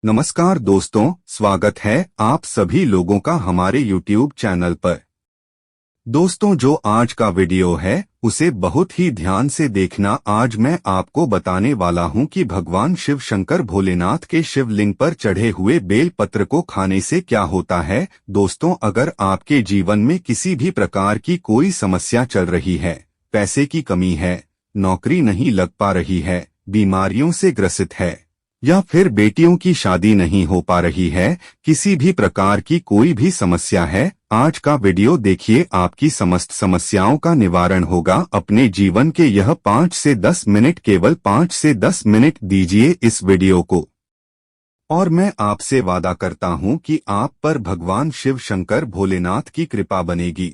नमस्कार दोस्तों, स्वागत है आप सभी लोगों का हमारे YouTube चैनल पर। दोस्तों, जो आज का वीडियो है उसे बहुत ही ध्यान से देखना। आज मैं आपको बताने वाला हूं कि भगवान शिव शंकर भोलेनाथ के शिवलिंग पर चढ़े हुए बेल पत्र को खाने से क्या होता है। दोस्तों, अगर आपके जीवन में किसी भी प्रकार की कोई समस्या चल रही है, पैसे की कमी है, नौकरी नहीं लग पा रही है, बीमारियों से ग्रसित है या फिर बेटियों की शादी नहीं हो पा रही है, किसी भी प्रकार की कोई भी समस्या है, आज का वीडियो देखिए, आपकी समस्त समस्याओं का निवारण होगा। अपने जीवन के यह 5 से 10 मिनट, केवल 5 से 10 मिनट दीजिए इस वीडियो को, और मैं आपसे वादा करता हूं कि आप पर भगवान शिव शंकर भोलेनाथ की कृपा बनेगी।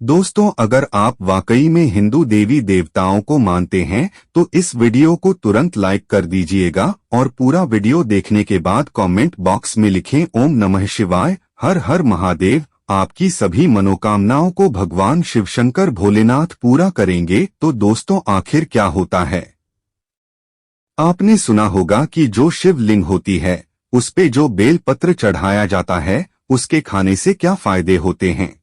दोस्तों, अगर आप वाकई में हिंदू देवी देवताओं को मानते हैं तो इस वीडियो को तुरंत लाइक कर दीजिएगा और पूरा वीडियो देखने के बाद कमेंट बॉक्स में लिखें ओम नमः शिवाय, हर हर महादेव। आपकी सभी मनोकामनाओं को भगवान शिव शंकर भोलेनाथ पूरा करेंगे। तो दोस्तों, आखिर क्या होता है? आपने सुना होगा कि जो शिवलिंग होती है उस पे जो बेल पत्र चढ़ाया जाता है, उसके खाने से क्या फायदे होते हैं।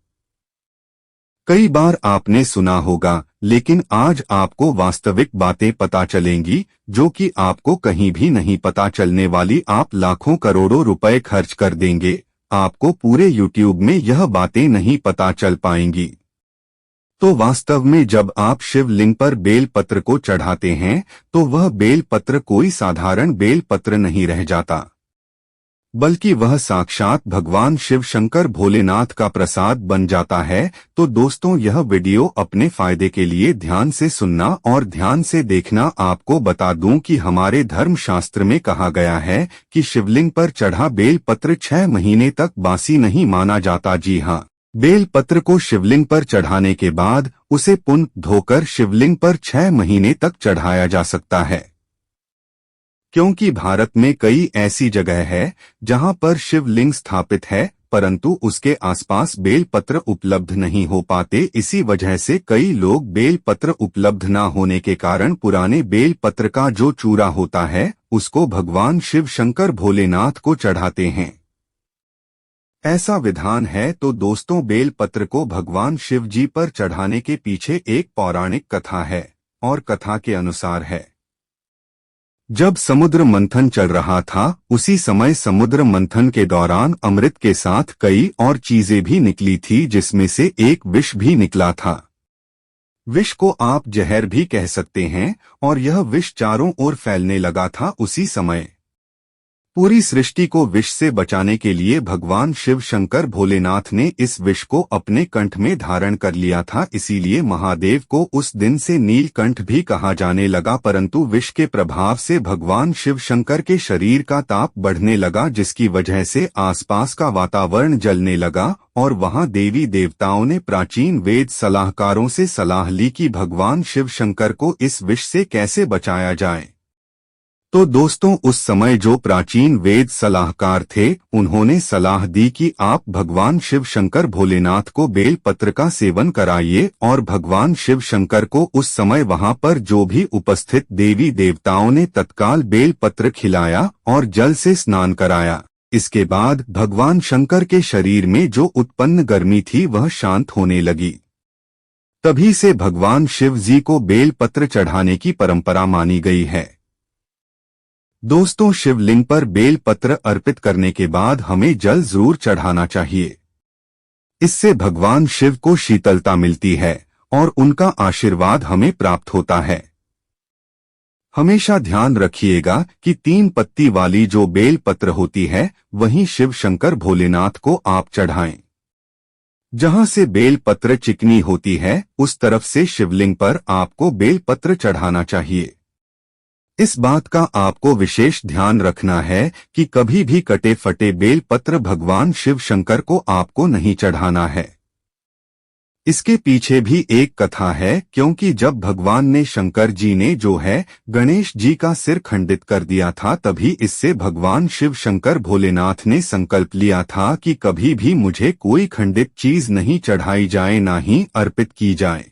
कई बार आपने सुना होगा, लेकिन आज आपको वास्तविक बातें पता चलेंगी जो कि आपको कहीं भी नहीं पता चलने वाली। आप लाखों करोड़ों रुपए खर्च कर देंगे, आपको पूरे YouTube में यह बातें नहीं पता चल पाएंगी। तो वास्तव में जब आप शिवलिंग पर बेल पत्र को चढ़ाते हैं तो वह बेल पत्र कोई साधारण बेल पत्र नहीं रह जाता, बल्कि वह साक्षात भगवान शिव शंकर भोलेनाथ का प्रसाद बन जाता है। तो दोस्तों, यह वीडियो अपने फायदे के लिए ध्यान से सुनना और ध्यान से देखना। आपको बता दूं कि हमारे धर्म शास्त्र में कहा गया है कि शिवलिंग पर चढ़ा बेल पत्र 6 महीने तक बासी नहीं माना जाता। जी हाँ, बेल पत्र को शिवलिंग पर चढ़ाने के बाद उसे पुनः धोकर शिवलिंग पर 6 महीने तक चढ़ाया जा सकता है, क्योंकि भारत में कई ऐसी जगह है जहां पर शिवलिंग स्थापित है परंतु उसके आसपास बेल पत्र उपलब्ध नहीं हो पाते। इसी वजह से कई लोग बेल पत्र उपलब्ध न होने के कारण पुराने बेल पत्र का जो चूरा होता है उसको भगवान शिव शंकर भोलेनाथ को चढ़ाते हैं। ऐसा विधान है। तो दोस्तों, बेल पत्र को भगवान शिव जी पर चढ़ाने के पीछे एक पौराणिक कथा है, और कथा के अनुसार है, जब समुद्र मंथन चल रहा था उसी समय समुद्र मंथन के दौरान अमृत के साथ कई और चीजें भी निकली थी, जिसमें से एक विष भी निकला था। विष को आप जहर भी कह सकते हैं, और यह विष चारों ओर फैलने लगा था। उसी समय पूरी सृष्टि को विष से बचाने के लिए भगवान शिव शंकर भोलेनाथ ने इस विष को अपने कंठ में धारण कर लिया था। इसीलिए महादेव को उस दिन से नीलकंठ भी कहा जाने लगा। परंतु विष के प्रभाव से भगवान शिव शंकर के शरीर का ताप बढ़ने लगा, जिसकी वजह से आसपास का वातावरण जलने लगा, और वहां देवी देवताओं ने प्राचीन वेद सलाहकारों से सलाह ली कि भगवान शिव शंकर को इस विष से कैसे बचाया जाए। तो दोस्तों, उस समय जो प्राचीन वेद सलाहकार थे उन्होंने सलाह दी कि आप भगवान शिव शंकर भोलेनाथ को बेल पत्र का सेवन कराइए, और भगवान शिव शंकर को उस समय वहां पर जो भी उपस्थित देवी देवताओं ने तत्काल बेल पत्र खिलाया और जल से स्नान कराया। इसके बाद भगवान शंकर के शरीर में जो उत्पन्न गर्मी थी वह शांत होने लगी। तभी से भगवान शिव जी को बेल पत्र चढ़ाने की परंपरा मानी गई है। दोस्तों, शिवलिंग पर बेल पत्र अर्पित करने के बाद हमें जल जरूर चढ़ाना चाहिए। इससे भगवान शिव को शीतलता मिलती है और उनका आशीर्वाद हमें प्राप्त होता है। हमेशा ध्यान रखिएगा कि 3 पत्ती वाली जो बेल पत्र होती है वहीं शिव शंकर भोलेनाथ को आप चढ़ाएं। जहां से बेल पत्र चिकनी होती है उस तरफ से शिवलिंग पर आपको बेल पत्र चढ़ाना चाहिए। इस बात का आपको विशेष ध्यान रखना है कि कभी भी कटे फटे बेल पत्र भगवान शिव शंकर को आपको नहीं चढ़ाना है। इसके पीछे भी एक कथा है, क्योंकि जब भगवान ने शंकर जी ने जो है गणेश जी का सिर खंडित कर दिया था, तभी इससे भगवान शिव शंकर भोलेनाथ ने संकल्प लिया था कि कभी भी मुझे कोई खंडित चीज नहीं चढ़ाई जाए, ना ही अर्पित की जाए।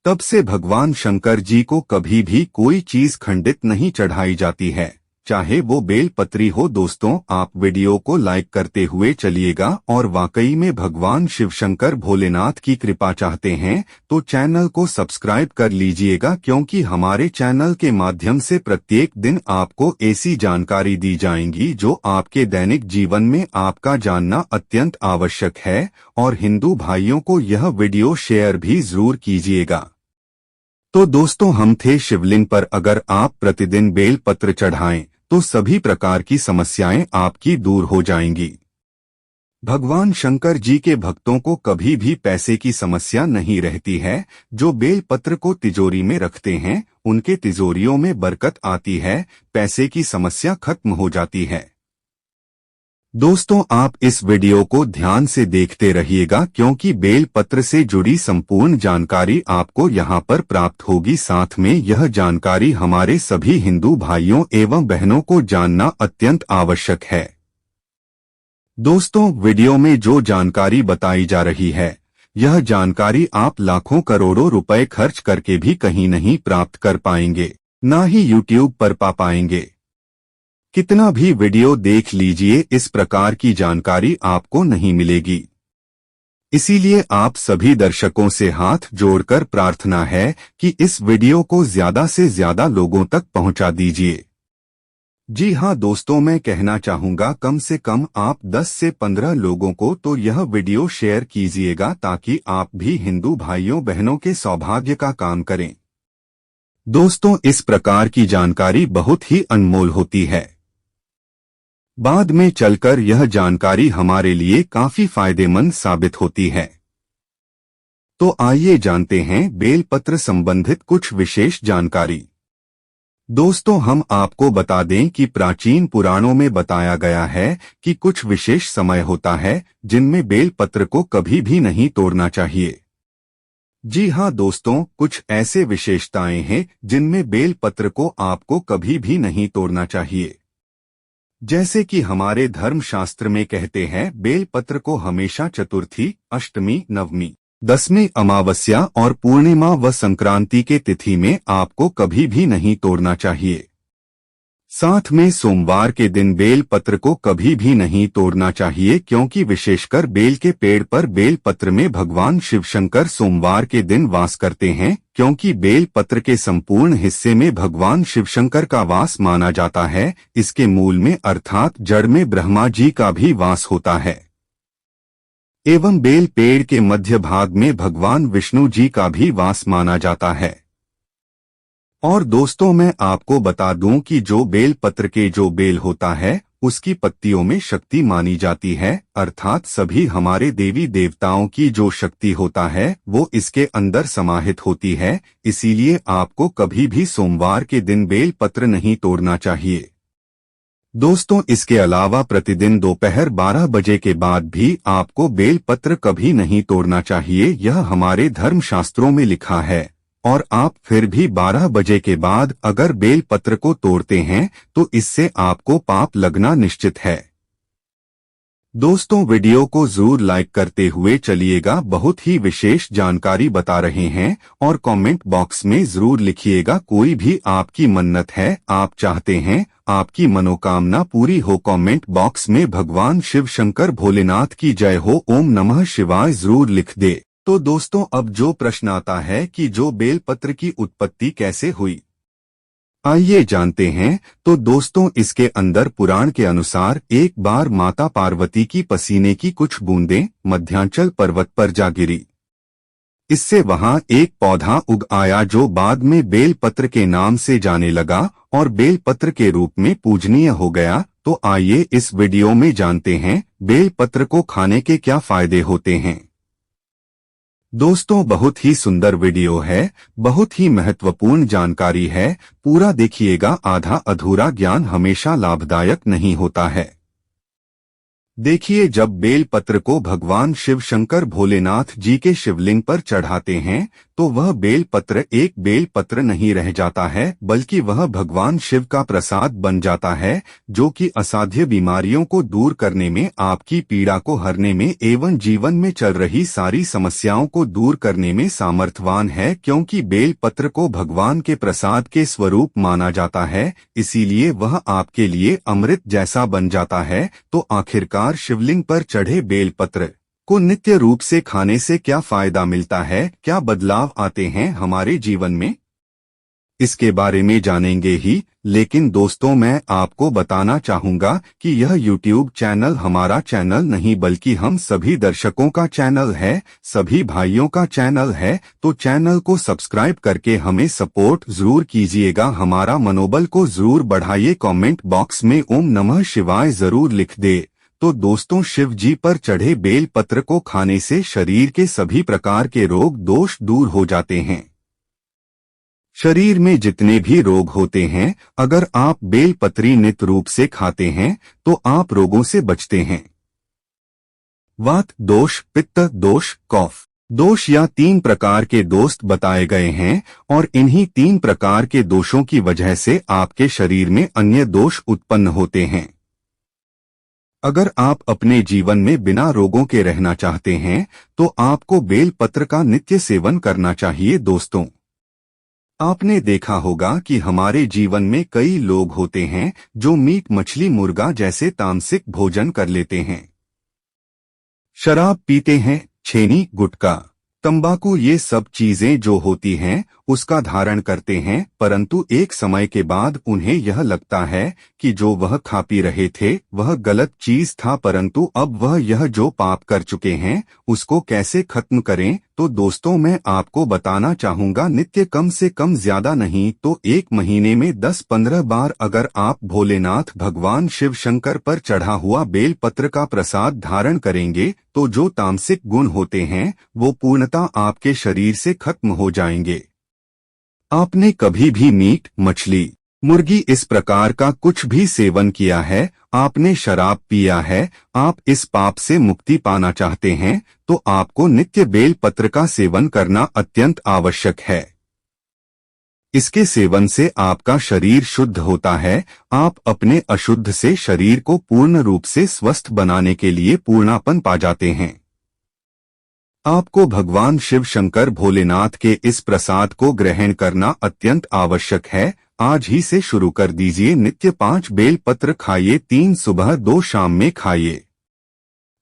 तब से भगवान शंकर जी को कभी भी कोई चीज खंडित नहीं चढ़ाई जाती है। चाहे वो बेल पत्री हो। दोस्तों, आप वीडियो को लाइक करते हुए चलिएगा और वाकई में भगवान शिव शंकर भोलेनाथ की कृपा चाहते हैं तो चैनल को सब्सक्राइब कर लीजिएगा, क्योंकि हमारे चैनल के माध्यम से प्रत्येक दिन आपको ऐसी जानकारी दी जाएंगी जो आपके दैनिक जीवन में आपका जानना अत्यंत आवश्यक है। और हिंदू भाइयों को यह वीडियो शेयर भी जरूर कीजिएगा। तो दोस्तों, हम थे शिवलिंग पर। अगर आप प्रतिदिन बेल पत्र चढ़ाएं तो सभी प्रकार की समस्याएं आपकी दूर हो जाएंगी। भगवान शंकर जी के भक्तों को कभी भी पैसे की समस्या नहीं रहती है। जो बेल पत्र को तिजोरी में रखते हैं उनके तिजोरियों में बरकत आती है, पैसे की समस्या खत्म हो जाती है। दोस्तों, आप इस वीडियो को ध्यान से देखते रहिएगा, क्योंकि बेल पत्र से जुड़ी संपूर्ण जानकारी आपको यहां पर प्राप्त होगी। साथ में यह जानकारी हमारे सभी हिंदू भाइयों एवं बहनों को जानना अत्यंत आवश्यक है। दोस्तों, वीडियो में जो जानकारी बताई जा रही है, यह जानकारी आप लाखों करोड़ों रुपए खर्च करके भी कहीं नहीं प्राप्त कर पाएंगे, ना ही यूट्यूब पर पा पाएंगे। कितना भी वीडियो देख लीजिए, इस प्रकार की जानकारी आपको नहीं मिलेगी। इसीलिए आप सभी दर्शकों से हाथ जोड़कर प्रार्थना है कि इस वीडियो को ज्यादा से ज्यादा लोगों तक पहुंचा दीजिए। जी हां दोस्तों, मैं कहना चाहूंगा कम से कम आप 10 से 15 लोगों को तो यह वीडियो शेयर कीजिएगा, ताकि आप भी हिंदू भाइयों बहनों के सौभाग्य का काम करें। दोस्तों, इस प्रकार की जानकारी बहुत ही अनमोल होती है। बाद में चलकर यह जानकारी हमारे लिए काफी फायदेमंद साबित होती है। तो आइए जानते हैं बेल पत्र संबंधित कुछ विशेष जानकारी। दोस्तों, हम आपको बता दें कि प्राचीन पुराणों में बताया गया है कि कुछ विशेष समय होता है जिनमें बेल पत्र को कभी भी नहीं तोड़ना चाहिए। जी हां दोस्तों, कुछ ऐसे विशेषताएं हैं जिनमें बेल पत्र को आपको कभी भी नहीं तोड़ना चाहिए। जैसे कि हमारे धर्मशास्त्र में कहते हैं, बेल पत्र को हमेशा चतुर्थी, अष्टमी, नवमी, दसवीं, अमावस्या और पूर्णिमा व संक्रांति के तिथि में आपको कभी भी नहीं तोड़ना चाहिए। साथ में सोमवार के दिन बेल पत्र को कभी भी नहीं तोड़ना चाहिए, क्योंकि विशेषकर बेल के पेड़ पर बेल पत्र में भगवान शिव शंकर सोमवार के दिन वास करते हैं, क्योंकि बेल पत्र के संपूर्ण हिस्से में भगवान शिव शंकर का वास माना जाता है। इसके मूल में अर्थात जड़ में ब्रह्मा जी का भी वास होता है एवं बेल पेड़ के मध्य भाग में भगवान विष्णु जी का भी वास माना जाता है। और दोस्तों, मैं आपको बता दूं कि जो बेल पत्र के जो बेल होता है उसकी पत्तियों में शक्ति मानी जाती है, अर्थात सभी हमारे देवी देवताओं की जो शक्ति होता है वो इसके अंदर समाहित होती है। इसीलिए आपको कभी भी सोमवार के दिन बेल पत्र नहीं तोड़ना चाहिए। दोस्तों, इसके अलावा प्रतिदिन दोपहर 12 बजे के बाद भी आपको बेल पत्र कभी नहीं तोड़ना चाहिए। यह हमारे धर्मशास्त्रों में लिखा है। और आप फिर भी 12 बजे के बाद अगर बेल पत्र को तोड़ते हैं तो इससे आपको पाप लगना निश्चित है। दोस्तों, वीडियो को जरूर लाइक करते हुए चलिएगा। बहुत ही विशेष जानकारी बता रहे हैं और कमेंट बॉक्स में जरूर लिखिएगा कोई भी आपकी मन्नत है, आप चाहते हैं आपकी मनोकामना पूरी हो। कमेंट बॉक्स में भगवान शिव शंकर भोलेनाथ की जय हो, ओम नमः शिवाय जरूर लिख दे। तो दोस्तों, अब जो प्रश्न आता है कि जो बेल पत्र की उत्पत्ति कैसे हुई, आइए जानते हैं। तो दोस्तों, इसके अंदर पुराण के अनुसार एक बार माता पार्वती की पसीने की कुछ बूंदें मध्यांचल पर्वत पर जा गिरी। इससे वहां एक पौधा उग आया जो बाद में बेल पत्र के नाम से जाने लगा और बेल पत्र के रूप में पूजनीय हो गया। तो आइए इस वीडियो में जानते हैं बेल पत्र को खाने के क्या फायदे होते हैं। दोस्तों, बहुत ही सुंदर वीडियो है, बहुत ही महत्वपूर्ण जानकारी है, पूरा देखिएगा। आधा अधूरा ज्ञान हमेशा लाभदायक नहीं होता है। देखिए, जब बेल पत्र को भगवान शिव शंकर भोलेनाथ जी के शिवलिंग पर चढ़ाते हैं तो वह बेलपत्र एक बेलपत्र नहीं रह जाता है, बल्कि वह भगवान शिव का प्रसाद बन जाता है, जो कि असाध्य बीमारियों को दूर करने में, आपकी पीड़ा को हरने में एवं जीवन में चल रही सारी समस्याओं को दूर करने में सामर्थ्यवान है। क्योंकि बेलपत्र को भगवान के प्रसाद के स्वरूप माना जाता है, इसीलिए वह आपके लिए अमृत जैसा बन जाता है। तो आखिरकार शिवलिंग पर चढ़े बेलपत्र को नित्य रूप से खाने से क्या फायदा मिलता है, क्या बदलाव आते हैं हमारे जीवन में, इसके बारे में जानेंगे ही। लेकिन दोस्तों, मैं आपको बताना चाहूंगा कि यह YouTube चैनल हमारा चैनल नहीं, बल्कि हम सभी दर्शकों का चैनल है, सभी भाइयों का चैनल है। तो चैनल को सब्सक्राइब करके हमें सपोर्ट जरूर कीजिएगा, हमारा मनोबल को जरूर बढ़ाइए। कमेंट बॉक्स में ओम नमः शिवाय जरूर लिख दे। तो दोस्तों, शिव जी पर चढ़े बेल पत्र को खाने से शरीर के सभी प्रकार के रोग दोष दूर हो जाते हैं। शरीर में जितने भी रोग होते हैं, अगर आप बेलपत्री नित्य रूप से खाते हैं तो आप रोगों से बचते हैं। वात दोष, पित्त दोष, कफ दोष या 3 प्रकार के दोष बताए गए हैं, और इन्हीं 3 प्रकार के दोषों की वजह से आपके शरीर में अन्य दोष उत्पन्न होते हैं। अगर आप अपने जीवन में बिना रोगों के रहना चाहते हैं तो आपको बेलपत्र का नित्य सेवन करना चाहिए। दोस्तों, आपने देखा होगा कि हमारे जीवन में कई लोग होते हैं जो मीट मछली मुर्गा जैसे तामसिक भोजन कर लेते हैं, शराब पीते हैं, छेनी गुटखा तंबाकू ये सब चीजें जो होती हैं उसका धारण करते हैं, परंतु एक समय के बाद उन्हें यह लगता है कि जो वह खा पी रहे थे वह गलत चीज था, परंतु अब वह यह जो पाप कर चुके हैं उसको कैसे खत्म करें। तो दोस्तों, मैं आपको बताना चाहूंगा, नित्य कम से कम ज्यादा नहीं तो 1 महीने में 10-15 बार अगर आप भोलेनाथ भगवान शिव शंकर पर चढ़ा हुआ बेलपत्र का प्रसाद धारण करेंगे तो जो तामसिक गुण होते हैं वो पूर्णतः आपके शरीर से खत्म हो जाएंगे। आपने कभी भी मीट मछली मुर्गी इस प्रकार का कुछ भी सेवन किया है, आपने शराब पिया है, आप इस पाप से मुक्ति पाना चाहते हैं तो आपको नित्य बेलपत्र का सेवन करना अत्यंत आवश्यक है। इसके सेवन से आपका शरीर शुद्ध होता है, आप अपने अशुद्ध से शरीर को पूर्ण रूप से स्वस्थ बनाने के लिए पूर्णापन पा जाते हैं। आपको भगवान शिव शंकर भोलेनाथ के इस प्रसाद को ग्रहण करना अत्यंत आवश्यक है। आज ही से शुरू कर दीजिए, नित्य 5 बेलपत्र खाइए, 3 सुबह 2 शाम में खाइए।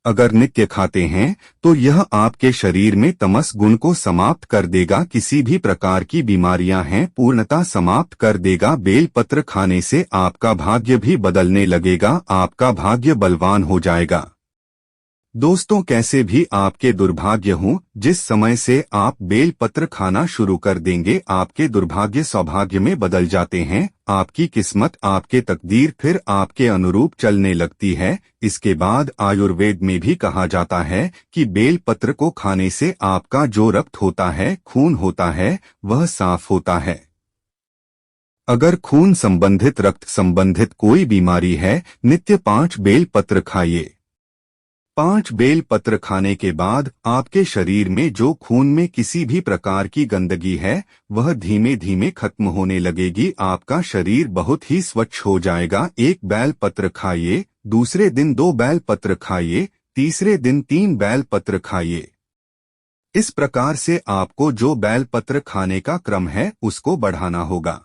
अगर नित्य खाते हैं तो यह आपके शरीर में तमस गुण को समाप्त कर देगा, किसी भी प्रकार की बीमारियां हैं पूर्णतः समाप्त कर देगा। बेलपत्र खाने से आपका भाग्य भी बदलने लगेगा, आपका भाग्य बलवान हो जाएगा। दोस्तों, कैसे भी आपके दुर्भाग्य हों, जिस समय से आप बेलपत्र खाना शुरू कर देंगे आपके दुर्भाग्य सौभाग्य में बदल जाते हैं। आपकी किस्मत, आपके तकदीर फिर आपके अनुरूप चलने लगती है। इसके बाद आयुर्वेद में भी कहा जाता है कि बेलपत्र को खाने से आपका जो रक्त होता है, खून होता है, वह साफ होता है। अगर खून संबंधित, रक्त संबंधित कोई बीमारी है, नित्य 5 बेलपत्र खाइए। 5 बेलपत्र खाने के बाद आपके शरीर में जो खून में किसी भी प्रकार की गंदगी है वह धीमे धीमे खत्म होने लगेगी, आपका शरीर बहुत ही स्वच्छ हो जाएगा। 1 बेलपत्र खाइए, दूसरे दिन 2 बेलपत्र खाइए, तीसरे दिन 3 बेलपत्र खाइए। इस प्रकार से आपको जो बेलपत्र खाने का क्रम है उसको बढ़ाना होगा।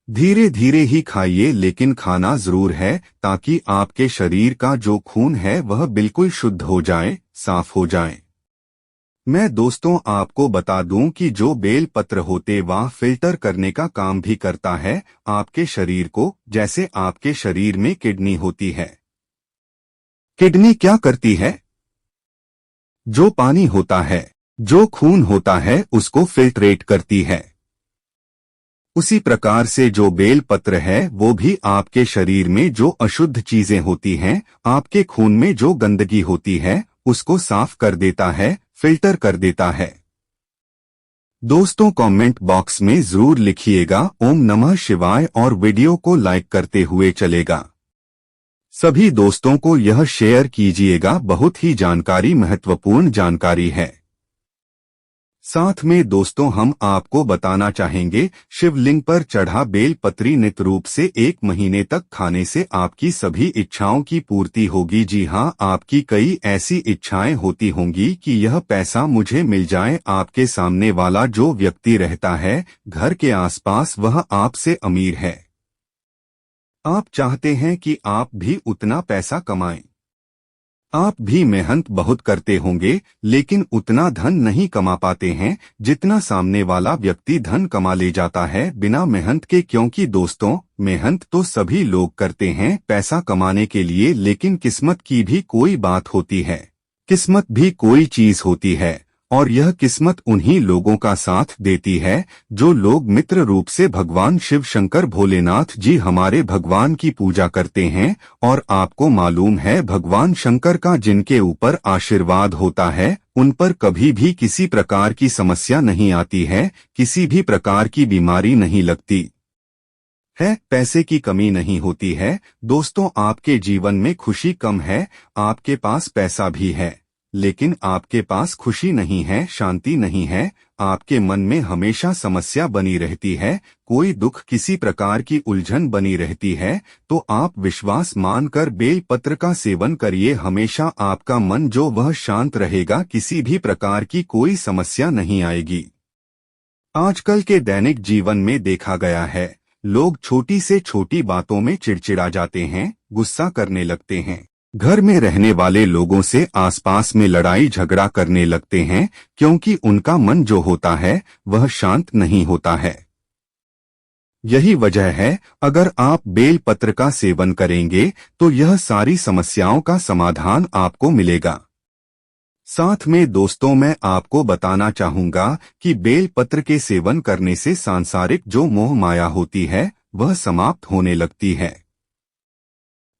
धीरे धीरे ही खाइए, लेकिन खाना जरूर है, ताकि आपके शरीर का जो खून है वह बिल्कुल शुद्ध हो जाए, साफ हो जाए। मैं दोस्तों आपको बता दूं कि जो बेलपत्र होते वह फिल्टर करने का काम भी करता है आपके शरीर को, जैसे आपके शरीर में किडनी होती है। किडनी क्या करती है? जो पानी होता है, जो खून होता है, उसको फिल्ट्रेट करती है। उसी प्रकार से जो बेलपत्र है वो भी आपके शरीर में जो अशुद्ध चीजें होती हैं, आपके खून में जो गंदगी होती है, उसको साफ कर देता है, फिल्टर कर देता है। दोस्तों, कमेंट बॉक्स में जरूर लिखिएगा ओम नमः शिवाय और वीडियो को लाइक करते हुए चलेगा। सभी दोस्तों को यह शेयर कीजिएगा, बहुत ही जानकारी, महत्वपूर्ण जानकारी है। साथ में दोस्तों हम आपको बताना चाहेंगे शिवलिंग पर चढ़ा बेल पत्री नित रूप से 1 महीने तक खाने से आपकी सभी इच्छाओं की पूर्ति होगी। जी हाँ, आपकी कई ऐसी इच्छाएं होती होंगी कि यह पैसा मुझे मिल जाए। आपके सामने वाला जो व्यक्ति रहता है घर के आसपास वह आपसे अमीर है। आप चाहते हैं कि आप भी उतना पैसा कमाएं। आप भी मेहनत बहुत करते होंगे लेकिन उतना धन नहीं कमा पाते हैं जितना सामने वाला व्यक्ति धन कमा ले जाता है बिना मेहनत के। क्योंकि दोस्तों मेहनत तो सभी लोग करते हैं पैसा कमाने के लिए, लेकिन किस्मत की भी कोई बात होती है। किस्मत भी कोई चीज होती है और यह किस्मत उन्हीं लोगों का साथ देती है जो लोग मित्र रूप से भगवान शिव शंकर भोलेनाथ जी हमारे भगवान की पूजा करते हैं। और आपको मालूम है भगवान शंकर का जिनके ऊपर आशीर्वाद होता है उन पर कभी भी किसी प्रकार की समस्या नहीं आती है, किसी भी प्रकार की बीमारी नहीं लगती है, पैसे की कमी नहीं होती है। दोस्तों आपके जीवन में खुशी कम है, आपके पास पैसा भी है लेकिन आपके पास खुशी नहीं है, शांति नहीं है। आपके मन में हमेशा समस्या बनी रहती है, कोई दुख किसी प्रकार की उलझन बनी रहती है। तो आप विश्वास मानकर बेल पत्र का सेवन करिए, हमेशा आपका मन जो वह शांत रहेगा, किसी भी प्रकार की कोई समस्या नहीं आएगी। आजकल के दैनिक जीवन में देखा गया है लोग छोटी से छोटी बातों में चिड़चिड़ा जाते हैं, गुस्सा करने लगते हैं, घर में रहने वाले लोगों से आसपास में लड़ाई झगड़ा करने लगते हैं क्योंकि उनका मन जो होता है वह शांत नहीं होता है। यही वजह है अगर आप बेल पत्र का सेवन करेंगे तो यह सारी समस्याओं का समाधान आपको मिलेगा। साथ में दोस्तों मैं आपको बताना चाहूंगा कि बेल पत्र के सेवन करने से सांसारिक जो मोह माया होती है वह समाप्त होने लगती है।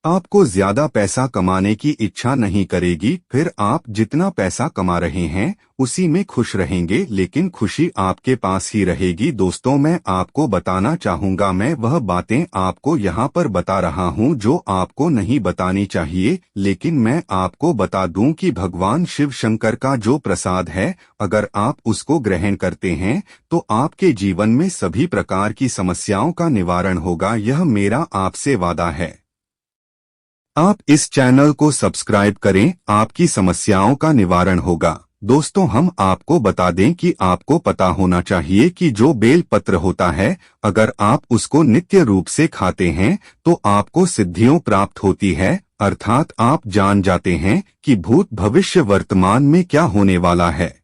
आपको ज्यादा पैसा कमाने की इच्छा नहीं करेगी, फिर आप जितना पैसा कमा रहे हैं उसी में खुश रहेंगे, लेकिन खुशी आपके पास ही रहेगी। दोस्तों मैं आपको बताना चाहूंगा, मैं वह बातें आपको यहाँ पर बता रहा हूँ जो आपको नहीं बतानी चाहिए, लेकिन मैं आपको बता दूं कि भगवान शिव शंकर का जो प्रसाद है अगर आप उसको ग्रहण करते हैं तो आपके जीवन में सभी प्रकार की समस्याओं का निवारण होगा। यह मेरा आपसे वादा है। आप इस चैनल को सब्सक्राइब करें, आपकी समस्याओं का निवारण होगा। दोस्तों हम आपको बता दें कि आपको पता होना चाहिए कि जो बेल पत्र होता है अगर आप उसको नित्य रूप से खाते हैं तो आपको सिद्धियों प्राप्त होती है, अर्थात आप जान जाते हैं कि भूत भविष्य वर्तमान में क्या होने वाला है।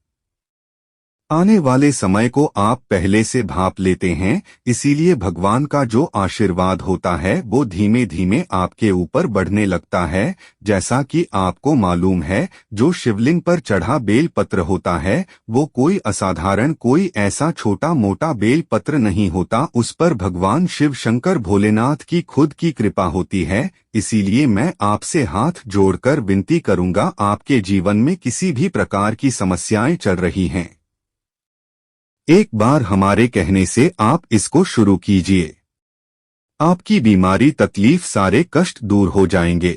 आने वाले समय को आप पहले से भांप लेते हैं, इसीलिए भगवान का जो आशीर्वाद होता है वो धीमे धीमे आपके ऊपर बढ़ने लगता है। जैसा कि आपको मालूम है जो शिवलिंग पर चढ़ा बेल पत्र होता है वो कोई असाधारण कोई ऐसा छोटा मोटा बेल पत्र नहीं होता, उस पर भगवान शिव शंकर भोलेनाथ की खुद की कृपा होती है। इसीलिए मैं आपसे हाथ जोड़कर विनती करूंगा, आपके जीवन में किसी भी प्रकार की समस्याएं चल रही हैं, एक बार हमारे कहने से आप इसको शुरू कीजिए, आपकी बीमारी तकलीफ सारे कष्ट दूर हो जाएंगे।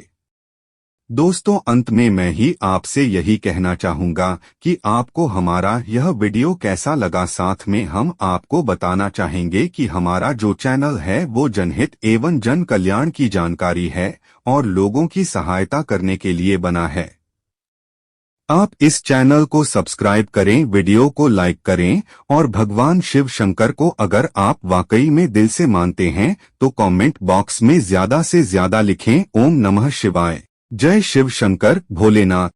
दोस्तों अंत में मैं ही आपसे यही कहना चाहूंगा कि आपको हमारा यह वीडियो कैसा लगा। साथ में हम आपको बताना चाहेंगे कि हमारा जो चैनल है वो जनहित एवं जन कल्याण की जानकारी है और लोगों की सहायता करने के लिए बना है। आप इस चैनल को सब्सक्राइब करें, वीडियो को लाइक करें और भगवान शिव शंकर को अगर आप वाकई में दिल से मानते हैं तो कमेंट बॉक्स में ज्यादा से ज्यादा लिखें ओम नमः शिवाय। जय शिव शंकर भोलेनाथ।